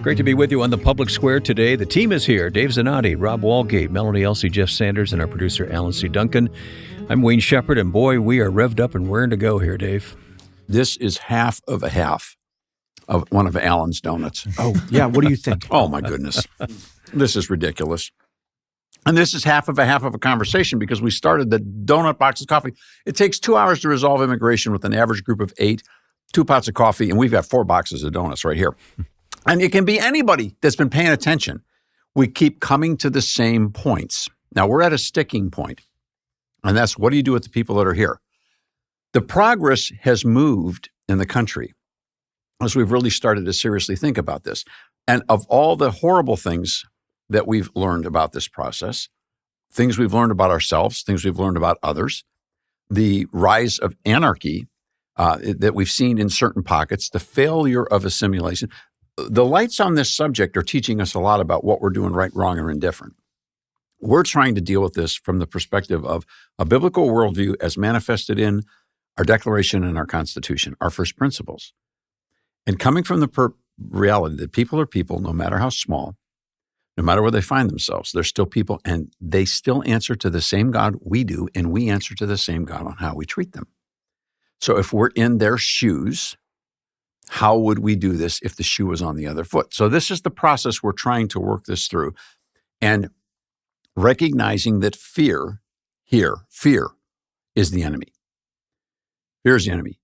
Great to be with you on the Public Square today. The team is here. Dave Zanotti, Rob Walgate, Melanie Elsie, Jeff Sanders, and our producer, Alan C. Duncan. I'm Wayne Shepard, and boy, we are revved up and raring to go here, Dave. This is half of one of Alan's donuts. Oh, yeah. What do you think? Oh, my goodness. This is ridiculous. And this is half of a conversation because we started the donut box of coffee. It takes 2 hours to resolve immigration with an average group of 8, 2 pots of coffee, and we've got 4 boxes of donuts right here. And it can be anybody that's been paying attention. We keep coming to the same points. Now, we're at a sticking point, and that's what do you do with the people that are here? The progress has moved in the country as we've really started to seriously think about this. And of all the horrible things that we've learned about this process, things we've learned about ourselves, things we've learned about others, the rise of anarchy that we've seen in certain pockets, the failure of assimilation, the lights on this subject are teaching us a lot about what we're doing right, wrong, or indifferent. We're trying to deal with this from the perspective of a biblical worldview as manifested in our Declaration and our Constitution, our first principles. And coming from the reality that people are people, no matter how small, no matter where they find themselves, they're still people, and they still answer to the same God we do, and we answer to the same God on how we treat them. So if we're in their shoes, how would we do this if the shoe was on the other foot? So this is the process we're trying to work this through, and recognizing that fear is the enemy. Fear is the enemy.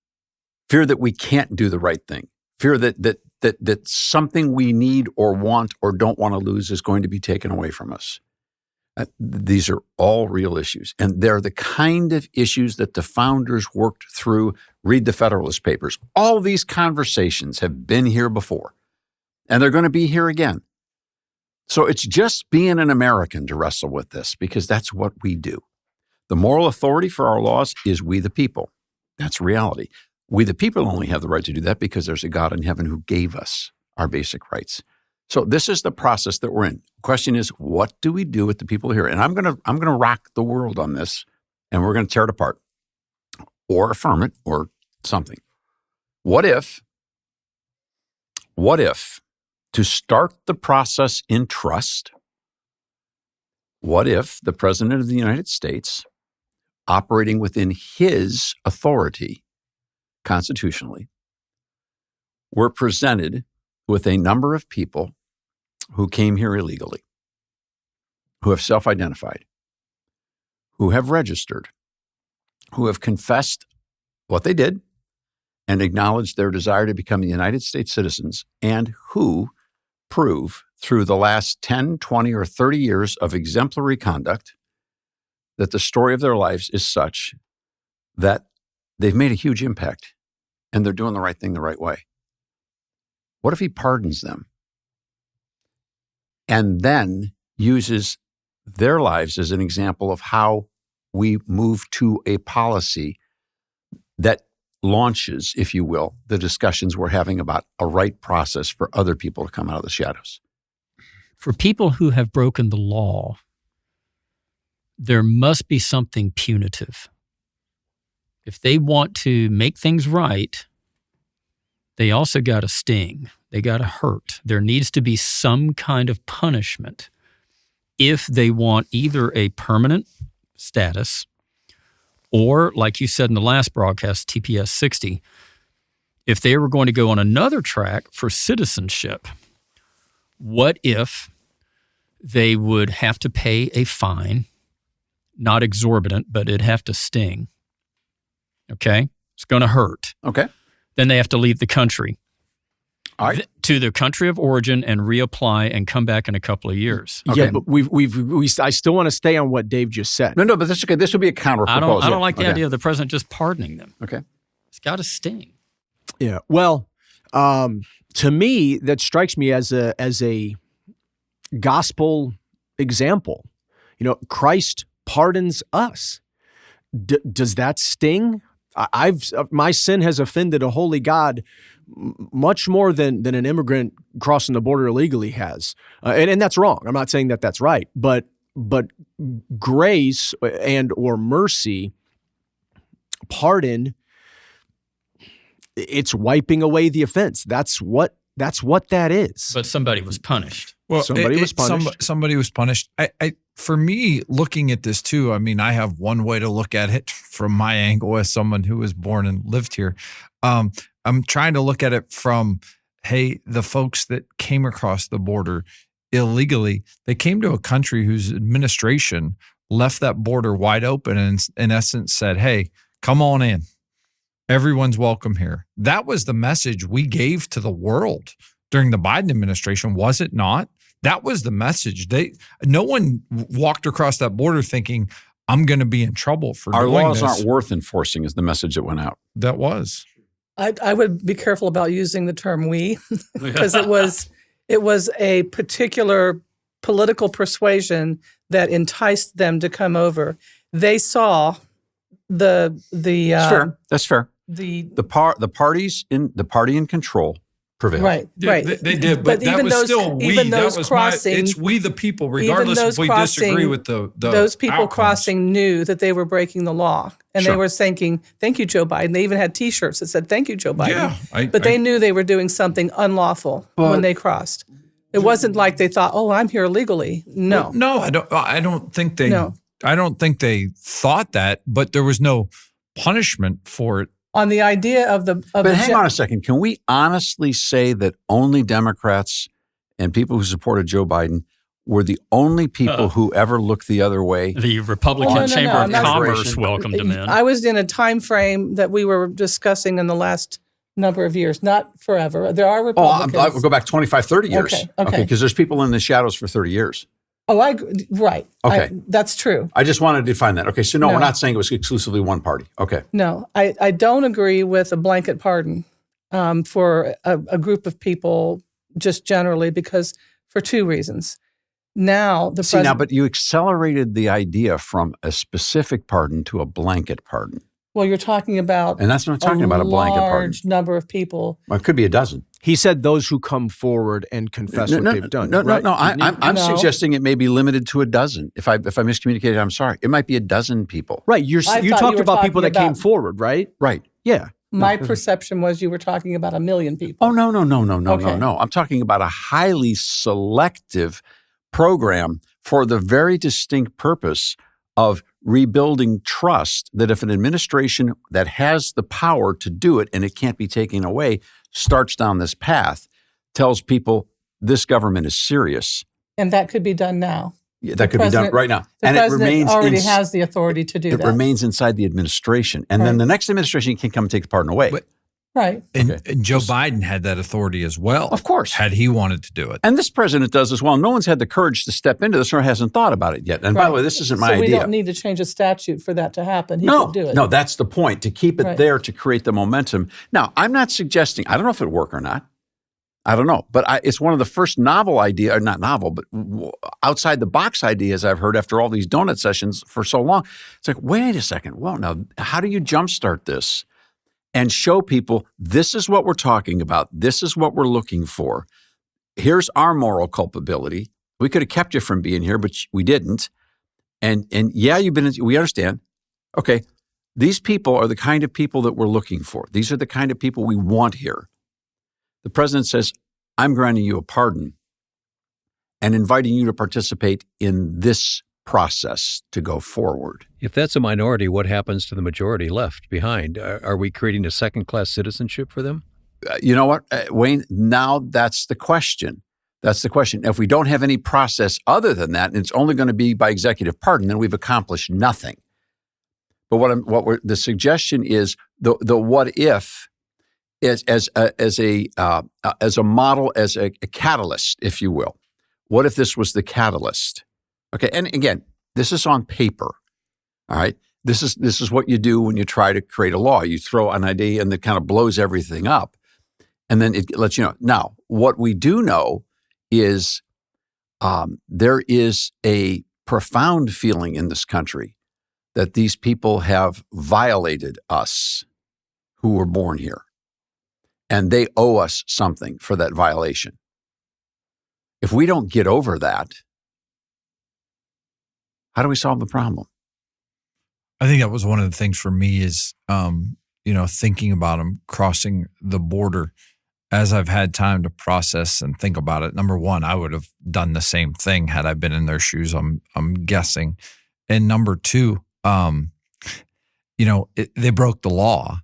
Fear that we can't do the right thing. Fear that something we need or want or don't want to lose is going to be taken away from us. These are all real issues. And they're the kind of issues that the founders worked through. Read the Federalist Papers. All these conversations have been here before, and they're going to be here again. So it's just being an American to wrestle with this, because that's what we do. The moral authority for our laws is we the people. That's reality. We the people only have the right to do that because there's a God in heaven who gave us our basic rights. So this is the process that we're in. The question is, what do we do with the people here? And I'm gonna rock the world on this, and we're gonna tear it apart, or affirm it, or something. What if, to start the process in trust, what if the President of the United States, operating within his authority constitutionally, were presented with a number of people who came here illegally, who have self-identified, who have registered, who have confessed what they did and acknowledged their desire to become United States citizens, and who prove through the last 10, 20, or 30 years of exemplary conduct that the story of their lives is such that they've made a huge impact and they're doing the right thing the right way. What if he pardons them and then uses their lives as an example of how we move to a policy that launches, if you will, the discussions we're having about a right process for other people to come out of the shadows? For people who have broken the law, there must be something punitive. If they want to make things right, they also got to sting. They got to hurt. There needs to be some kind of punishment if they want either a permanent status or, like you said in the last broadcast, TPS 60, if they were going to go on another track for citizenship, what if they would have to pay a fine, not exorbitant, but it'd have to sting? Okay? It's going to hurt. Okay. Then they have to leave the country. All right. To their country of origin and reapply and come back in a couple of years. Okay. Yeah, but I still want to stay on what Dave just said. No, but that's okay. This will be a counter proposal. I don't like the idea of the president just pardoning them. Okay. It's got to sting. Yeah. Well, to me, that strikes me as a gospel example. You know, Christ pardons us. Does that sting? My sin has offended a holy God much more than an immigrant crossing the border illegally has. And that's wrong. I'm not saying that that's right. But grace and or mercy, pardon, it's wiping away the offense. That's what That's what that is. But somebody was punished. Well, Somebody was punished. Somebody was punished. For me, looking at this too, I mean, I have one way to look at it from my angle as someone who was born and lived here. I'm trying to look at it from, hey, the folks that came across the border illegally, they came to a country whose administration left that border wide open and in essence said, hey, come on in. Everyone's welcome here. That was the message we gave to the world during the Biden administration, was it not? That was the message. No one walked across that border thinking, I'm going to be in trouble for Our doing laws this. aren't worth enforcing is the message that went out. That was. I would be careful about using the term "we" because it was a particular political persuasion that enticed them to come over. They saw That's fair. That's fair. The party in control prevailed. right, Yeah, right. They did, but that even was those, still we. even That those was crossing, it's we the people, regardless those if we disagree with the those people outcomes. crossing knew that they were breaking the law, and Sure. they were thanking, "Thank you, Joe Biden." They even had T-shirts that said, "Thank you, Joe Biden." Yeah, but they knew they were doing something unlawful when they crossed. It wasn't like they thought, "Oh, I'm here illegally." No, No, I don't think they. No. I don't think they thought that, but there was no punishment for it. on the idea of the. But hang on a second. Can we honestly say that only Democrats and people who supported Joe Biden were the only people who ever looked the other way? The Republican Oh, no, Chamber I'm of not- Commerce welcomed him in. I was in a time frame that we were discussing in the last number of years, not forever. There are Oh, Republicans. I would go back 25, 30 years. Okay. Because there's people in the shadows for 30 years. Oh, I agree. Right. Okay. That's true. I just wanted to define that. Okay, so no, No. we're not saying it was exclusively one party. Okay. No, I don't agree with a blanket pardon for a group of people just generally because for two reasons. Now, the See, now, president. but you accelerated the idea from a specific pardon to a blanket pardon. Well, you're talking about. And that's what I'm talking about, a blanket pardon. large number of people. Well, it could be a dozen. He said those who come forward and confess what they've done. right? I'm No. suggesting it may be limited to a dozen. If I miscommunicated, I'm sorry. It might be a dozen people. Right. You I talked thought you were about people that talking came about- forward, right? Right. Yeah. My perception was you were talking about 1 million people. Oh, no. Okay. I'm talking about a highly selective program for the very distinct purpose of rebuilding trust that if an administration that has the power to do it and it can't be taken away starts down this path, tells people this government is serious. And that could be done now. Yeah, that could be done president- right now. The And it president remains already ins- has the authority to do it that. remains inside the administration. And then Right. the next administration can come and take the pardon away. But- Right. And Joe Biden had that authority as well. Of course. Had he wanted to do it. And this president does as well. No one's had the courage to step into this or hasn't thought about it yet. And by the way, this isn't my so we idea. don't need to change a statute for that to happen. He No, could do it. no, that's the point, to keep it Right. there to create the momentum. Now, I'm not suggesting, I don't know if it'll work or not. I don't know. But it's one of the first novel idea, or not novel, but outside the box ideas I've heard after all these donut sessions for so long. It's like, wait a second. Well, now, how do you jumpstart this and show people this is what we're talking about? This is what we're looking for. Here's our moral culpability. We could have kept you from being here, but we didn't. And yeah, we understand. Okay, these people are the kind of people that we're looking for. These are the kind of people we want here. The president says, I'm granting you a pardon and inviting you to participate in this process to go forward. If that's a minority, what happens to the majority left behind? Are we creating a second-class citizenship for them? You know what, Wayne? Now that's the question. That's the question. If we don't have any process other than that, and it's only going to be by executive pardon, then we've accomplished nothing. But the suggestion is the what if as a model, as a catalyst, if you will. What if this was the catalyst? Okay, and again, this is on paper. All right, this is what you do when you try to create a law. You throw an idea and it kind of blows everything up, and then it lets you know. Now, what we do know is there is a profound feeling in this country that these people have violated us who were born here. And they owe us something for that violation. If we don't get over that, how do we solve the problem? I think that was one of the things for me is, thinking about them crossing the border. as I've had time to process and think about it, number one, I would have done the same thing had I been in their shoes. I'm guessing, and number two, they broke the law.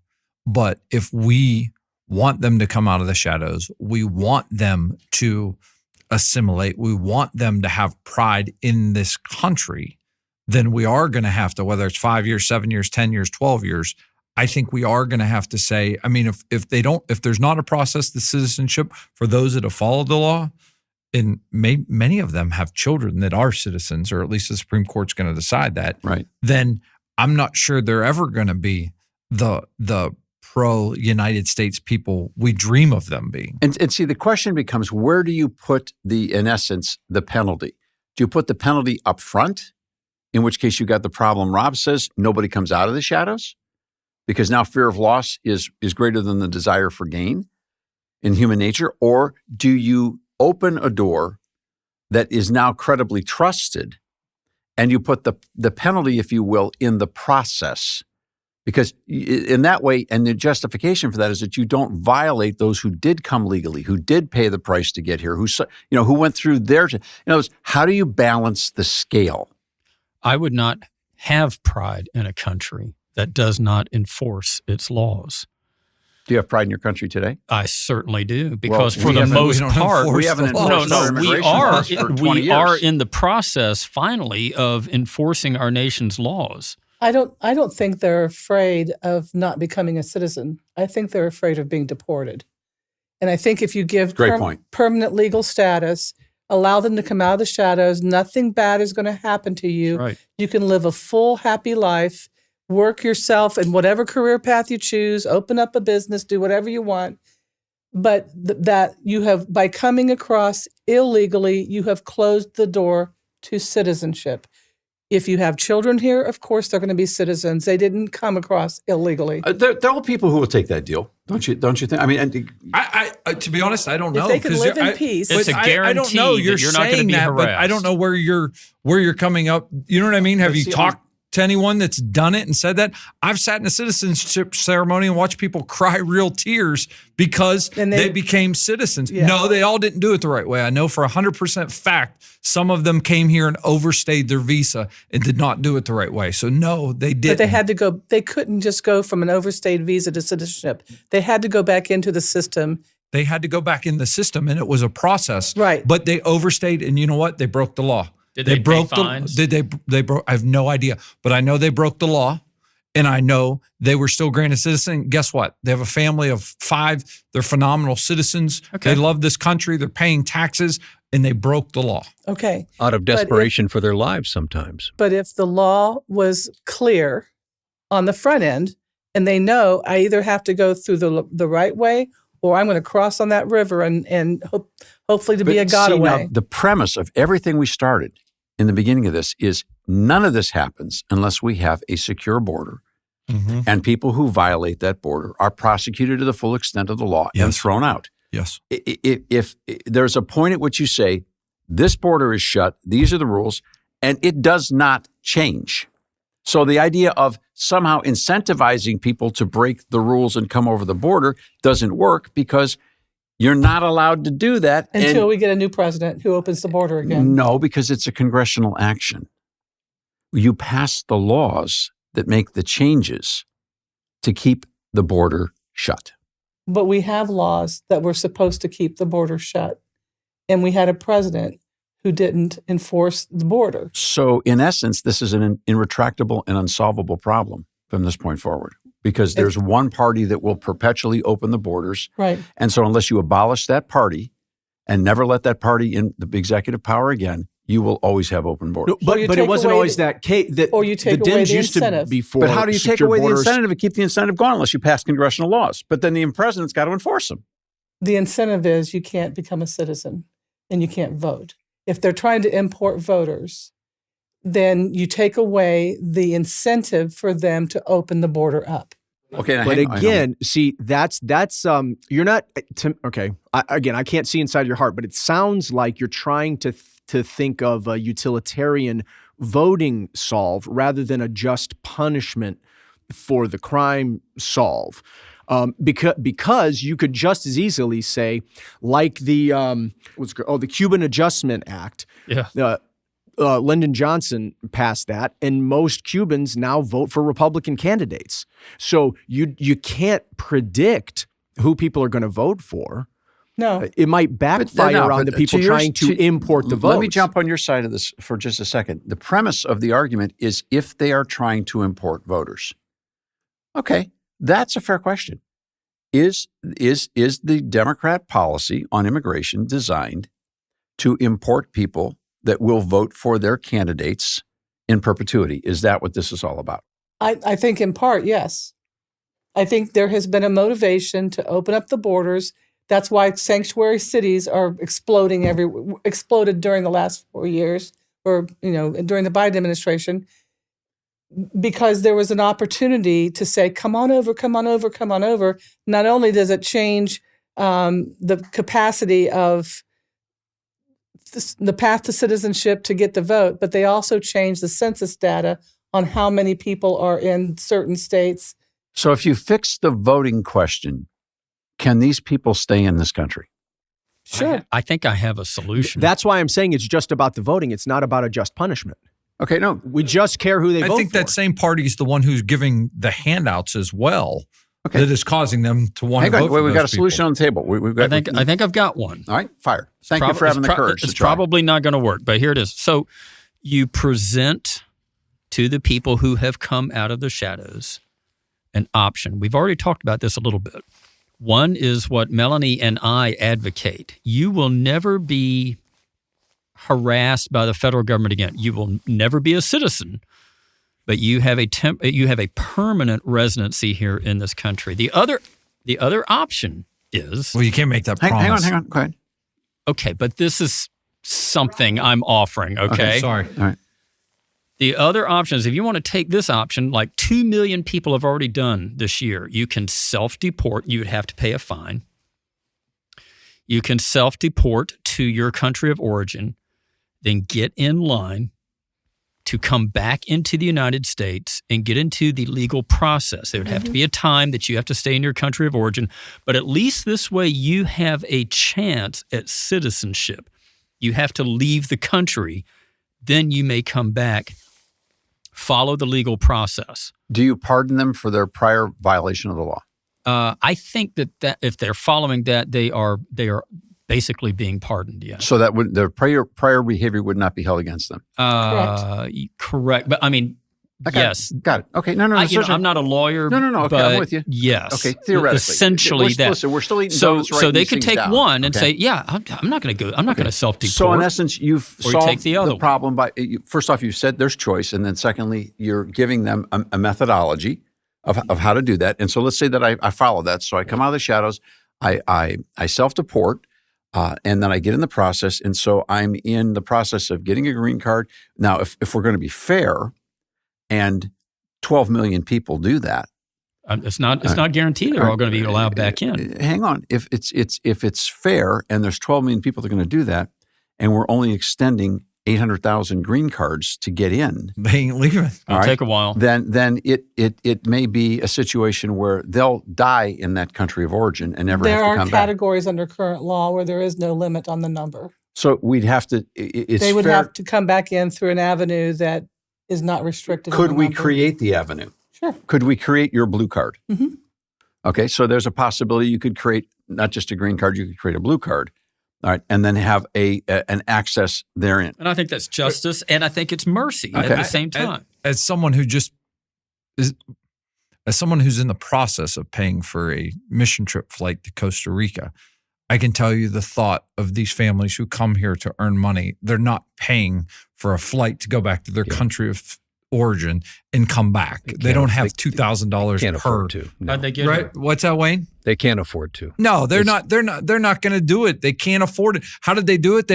But if we want them to come out of the shadows, we want them to assimilate, we want them to have pride in this country, then we are going to have to, whether it's 5 years, 7 years, 10 years, 12 years, I think we are going to have to say, I mean, if there's not a process to citizenship for those that have followed the law, and many of them have children that are citizens, or at least the Supreme Court's going to decide that, right? Then I'm not sure they're ever going to be the pro-United States people we dream of them being. And see, the question becomes, where do you put in essence, the penalty? Do you put the penalty up front, in which case you got the problem Rob says, nobody comes out of the shadows? Because now fear of loss is greater than the desire for gain in human nature? Or do you open a door that is now credibly trusted, and you put the penalty, if you will, in the process? Because in that way, and the justification for that is that you don't violate those who did come legally, who did pay the price to get here, who went through their, how do you balance the scale? I would not have pride in a country that does not enforce its laws. Do you have pride in your country today? I certainly do, because Well, for the most part, we haven't enforced our immigration laws for 20 we are years. in the process finally of enforcing our nation's laws. I don't think they're afraid of not becoming a citizen. I think they're afraid of being deported. And I think if you give Great point. permanent legal status, allow them to come out of the shadows, nothing bad is going to happen to you. Right. You can live a full, happy life, work yourself in whatever career path you choose, open up a business, do whatever you want. But that you have, by coming across illegally, you have closed the door to citizenship. If you have children here, of course, they're going to be citizens. They didn't come across illegally. There are people who will take that deal, don't you think? I mean, I to be honest, I don't know. If they can 'cause live in peace. It's a guarantee I don't know. You're that you're not going to saying be that, but harassed. I don't know where you're coming up. You know what I mean? Have But you see, talked to anyone that's done it and said that? I've sat in a citizenship ceremony and watched people cry real tears because they became citizens. Yeah. No, they all didn't do it the right way. I know for 100% fact, some of them came here and overstayed their visa and did not do it the right way. So no, they didn't. But they had to go. They couldn't just go from an overstayed visa to citizenship. They had to go back into the system. They had to go back in the system, and it was a process. Right. But they overstayed, and you know what? They broke the law. Did they broke pay fines? They broke. I have no idea, but I know they broke the law, and I know they were still granted citizenship. Guess what? They have a family of 5. They're phenomenal citizens. Okay. They love this country. They're paying taxes, and they broke the law. Okay. Out of desperation for their lives sometimes. But if the law was clear on the front end, and they know I either have to go through the right way, or I'm going to cross on that river and hopefully to be a godaway. Now, the premise of everything we started in the beginning of this is none of this happens unless we have a secure border. Mm-hmm. And people who violate that border are prosecuted to the full extent of the law and Yes. thrown out. Yes. If there's a point at which you say, this border is shut, these are the rules, and it does not change. So the idea of somehow incentivizing people to break the rules and come over the border doesn't work, because you're not allowed to do that Until we get a new president who opens the border again. No, because it's a congressional action. You pass the laws that make the changes to keep the border shut. But we have laws that were supposed to keep the border shut. And we had a president who didn't enforce the border. So in essence, this is an irretractable and unsolvable problem from this point forward, because there's one party that will perpetually open the borders. Right. And so unless you abolish that party and never let that party in the executive power again, you will always have open borders. No, but you it take wasn't away always that case. or you take the away Dems the used incentive. to be for But how do you take secure away borders. the incentive and keep the incentive gone unless you pass congressional laws? But then the president's got to enforce them. The incentive is you can't become a citizen and you can't vote. If they're trying to import voters, then you take away the incentive for them to open the border up. Okay, now But hang on. again, see, that's you're not okay. I can't see inside your heart, but it sounds like you're trying to think of a utilitarian voting solve rather than a just punishment for the crime solve. Because you could just as easily say, like the Cuban Adjustment Act. Yeah. Lyndon Johnson passed that, and most Cubans now vote for Republican candidates. So you can't predict who people are going to vote for. No. It might backfire on the people trying to import the votes. Let me jump on your side of this for just a second. The premise of the argument is if they are trying to import voters. Okay, that's a fair question. Is the Democrat policy on immigration designed to import people that will vote for their candidates in perpetuity? Is that what this is all about? I think in part, yes. I think there has been a motivation to open up the borders. That's why sanctuary cities are exploded during the last 4 years, or during the Biden administration, because there was an opportunity to say, come on over, come on over, come on over. Not only does it change the capacity of the path to citizenship to get the vote, but they also change the census data on how many people are in certain states. So if you fix the voting question, can these people stay in this country? Sure. I think I have a solution. That's why I'm saying it's just about the voting. It's not about a just punishment. Okay, no. We just care who they vote for. I think that same party is the one who's giving the handouts as well. Okay. That is causing them to want to vote for we've got a those solution people. on the table. I think I've got one. All right, fire. Thank you for having the courage to It's try. probably not going to work, but here it is. So you present to the people who have come out of the shadows an option. We've already talked about this a little bit. One is what Melanie and I advocate. You will never be harassed by the federal government again. You will never be a citizen, but you have a permanent residency here in this country. The other option is, well, you can't make that promise. Hang on. Go ahead. Okay, but this is something I'm offering. Okay, sorry. All right. The other option is, if you want to take this option, like 2 million people have already done this year, you can self-deport. You would have to pay a fine. You can self-deport to your country of origin, then get in line to come back into the United States and get into the legal process. There would have to be a time that you have to stay in your country of origin, but at least this way you have a chance at citizenship. You have to leave the country, then you may come back. Follow the legal process. Do you pardon them for their prior violation of the law? I think that if they're following that, they are basically being pardoned. Yes. So that their prior behavior would not be held against them. Correct. But I mean, yes. Got it. Okay. No. I'm not a lawyer. No. Okay, but I'm with you. Yes. Okay. Theoretically, essentially that. Listen, we're still eating donuts right so they these could things take down. one and say, "Yeah, I'm not going to go. I'm not going to self-deport." So in essence, you've solved take the other the problem by first off, you said there's choice, and then secondly, you're giving them a methodology of how to do that. And so let's say that I follow that. So I come out of the shadows, I self-deport. And then I get in the process, and so I'm in the process of getting a green card. Now, if we're going to be fair, and 12 million people do that, it's not guaranteed they're all going to be allowed back in. Hang on, if it's fair, and there's 12 million people that are going to do that, and we're only extending 800,000 green cards to get in, They ain't leaving. It'll take a while. Then it may be a situation where they'll die in that country of origin and never have to come back. There are categories under current law where there is no limit on the number. So we'd have to. They would have to come back in through an avenue that is not restricted. Could we create the avenue? Sure. Could we create your blue card? Mm-hmm. Okay, so there's a possibility you could create not just a green card, you could create a blue card. All right, and then have an access therein. And I think that's justice, and I think it's mercy at the same time. As someone who as someone who's in the process of paying for a mission trip flight to Costa Rica, I can tell you the thought of these families who come here to earn money, they're not paying for a flight to go back to their country of origin and come back. They don't have $2,000 Can't per. afford to. No. How'd they get Right? here? What's that, Wayne? They can't afford to. No, they're not going to do it. They can't afford it. How did they do it?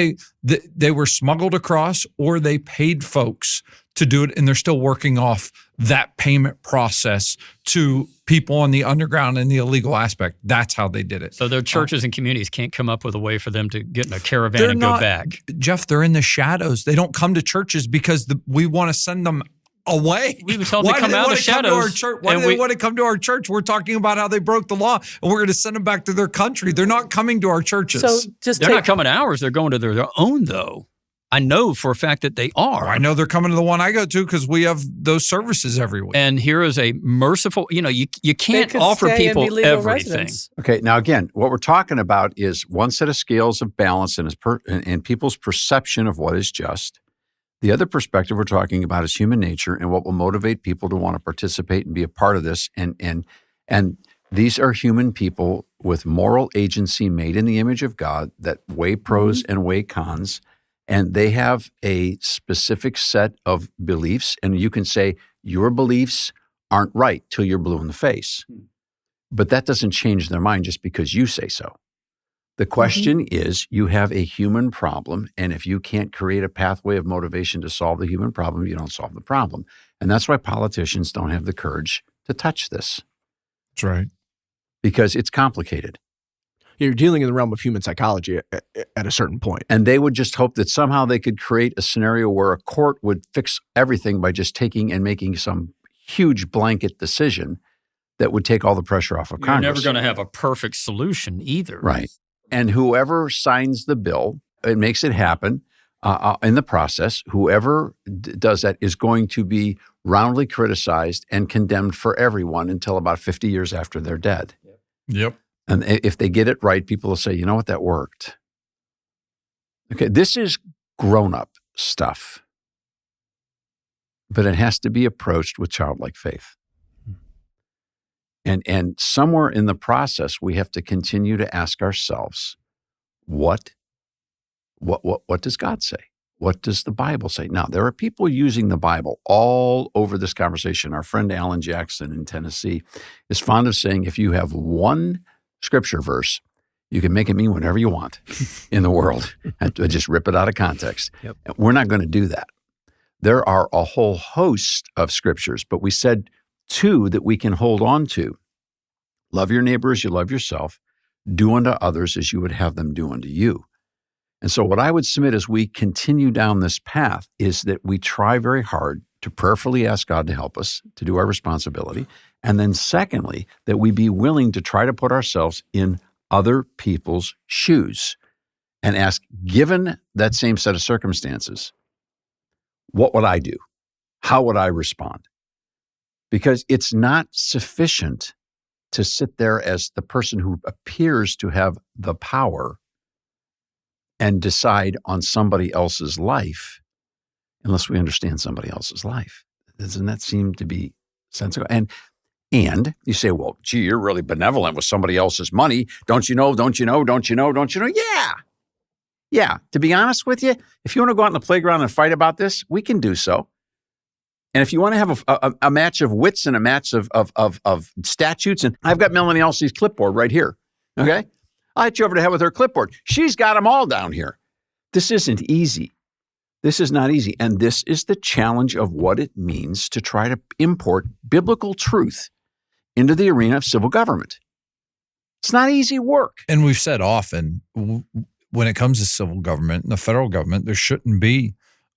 They were smuggled across, or they paid folks to do it, and they're still working off that payment process to people on the underground and the illegal aspect. That's how they did it. So their churches and communities can't come up with a way for them to get in a caravan and go back. Jeff, they're in the shadows. They don't come to churches because we want to send them away? We were told to come out of the shadows. Why do they want to come to our church? We're talking about how they broke the law, and we're going to send them back to their country. They're not coming to our churches. So they're not coming to ours. They're going to their own, though. I know for a fact that they are. I know they're coming to the one I go to because we have those services every week. And here is a merciful, you can't offer people everything. Residents. Okay, now again, what we're talking about is one set of scales of balance and people's perception of what is just. The other perspective we're talking about is human nature and what will motivate people to want to participate and be a part of this. And these are human people with moral agency made in the image of God that weigh pros and weigh cons. And they have a specific set of beliefs. And you can say your beliefs aren't right till you're blue in the face. But that doesn't change their mind just because you say so. The question is, you have a human problem, and if you can't create a pathway of motivation to solve the human problem, you don't solve the problem. And that's why politicians don't have the courage to touch this. That's right. Because it's complicated. You're dealing in the realm of human psychology at a certain point. And they would just hope that somehow they could create a scenario where a court would fix everything by just taking and making some huge blanket decision that would take all the pressure off of You're Congress. never going to have a perfect solution either. Right. And whoever signs the bill, it makes it happen in the process. Whoever does that is going to be roundly criticized and condemned for everyone until about 50 years after they're dead. Yep. And if they get it right, people will say, you know what, that worked. Okay, this is grown-up stuff. But it has to be approached with childlike faith. And somewhere in the process, we have to continue to ask ourselves, what does God say? What does the Bible say? Now, there are people using the Bible all over this conversation. Our friend Alan Jackson in Tennessee is fond of saying, if you have one scripture verse, you can make it mean whatever you want in the world and just rip it out of context. Yep. We're not going to do that. There are a whole host of scriptures, but we said two that we can hold on to. Love your neighbor as you love yourself. Do unto others as you would have them do unto you. And so what I would submit as we continue down this path is that we try very hard to prayerfully ask God to help us to do our responsibility. And then secondly, that we be willing to try to put ourselves in other people's shoes and ask, given that same set of circumstances, what would I do? How would I respond? Because it's not sufficient to sit there as the person who appears to have the power and decide on somebody else's life unless we understand somebody else's life. Doesn't that seem to be sensible? And you say, well, gee, you're really benevolent with somebody else's money. Don't you know? Yeah. Yeah. To be honest with you, if you want to go out in the playground and fight about this, we can do so. And if you want to have a match of wits and a match of statutes, and I've got Melanie Elsie's clipboard right here, okay? I'll hit you over the head with her clipboard. She's got them all down here. This isn't easy. This is not easy. And this is the challenge of what it means to try to import biblical truth into the arena of civil government. It's not easy work. And we've said often, when it comes to civil government and the federal government, there shouldn't be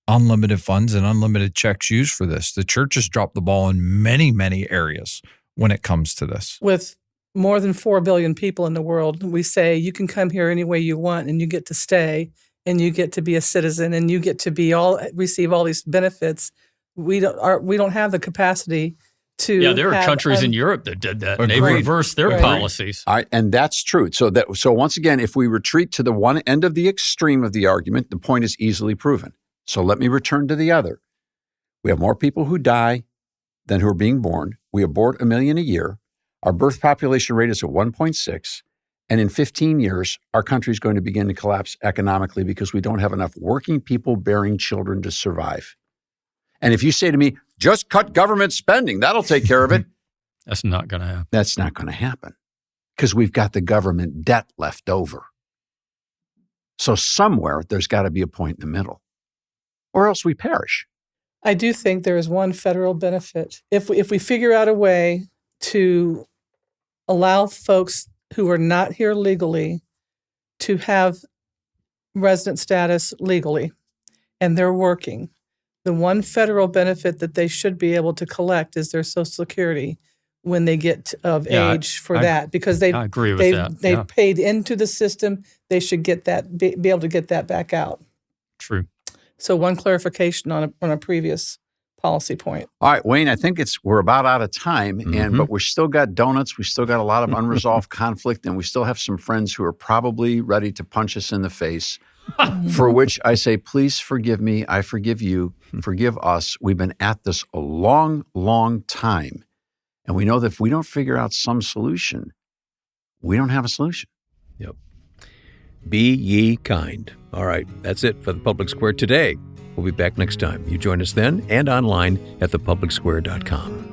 unlimited funds and unlimited checks used for this. The church has dropped the ball in many, many areas when it comes to this. With more than 4 billion people in the world, we say you can come here any way you want and you get to stay and you get to be a citizen and you get to receive all these benefits. We don't have the capacity to. Yeah, there are countries in Europe that did that. Agreed. They reversed their policies. And that's true. So once again, if we retreat to the one end of the extreme of the argument, the point is easily proven. So let me return to the other. We have more people who die than who are being born. We abort 1 million a year. Our birth population rate is at 1.6. And in 15 years, our country is going to begin to collapse economically because we don't have enough working people bearing children to survive. And if you say to me, just cut government spending, that'll take care of it. That's not going to happen. That's not going to happen because we've got the government debt left over. So somewhere there's got to be a point in the middle, or else we perish. I do think there is one federal benefit. If we figure out a way to allow folks who are not here legally to have resident status legally, and they're working, The one federal benefit that they should be able to collect is their Social Security when they get of age for that, because I agree with that. they've Yeah. paid into the system. They should get that, be able to get that back out. True. So one clarification on a previous policy point. All right, Wayne, I think we're about out of time, but we still got donuts. We still got a lot of unresolved conflict, and we still have some friends who are probably ready to punch us in the face, for which I say, please forgive me. I forgive you. Forgive us. We've been at this a long, long time, and we know that if we don't figure out some solution, we don't have a solution. Yep. Be ye kind. All right, that's it for the Public Square today. We'll be back next time. You join us then and online at thepublicsquare.com.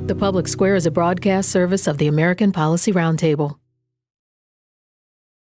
The Public Square is a broadcast service of the American Policy Roundtable.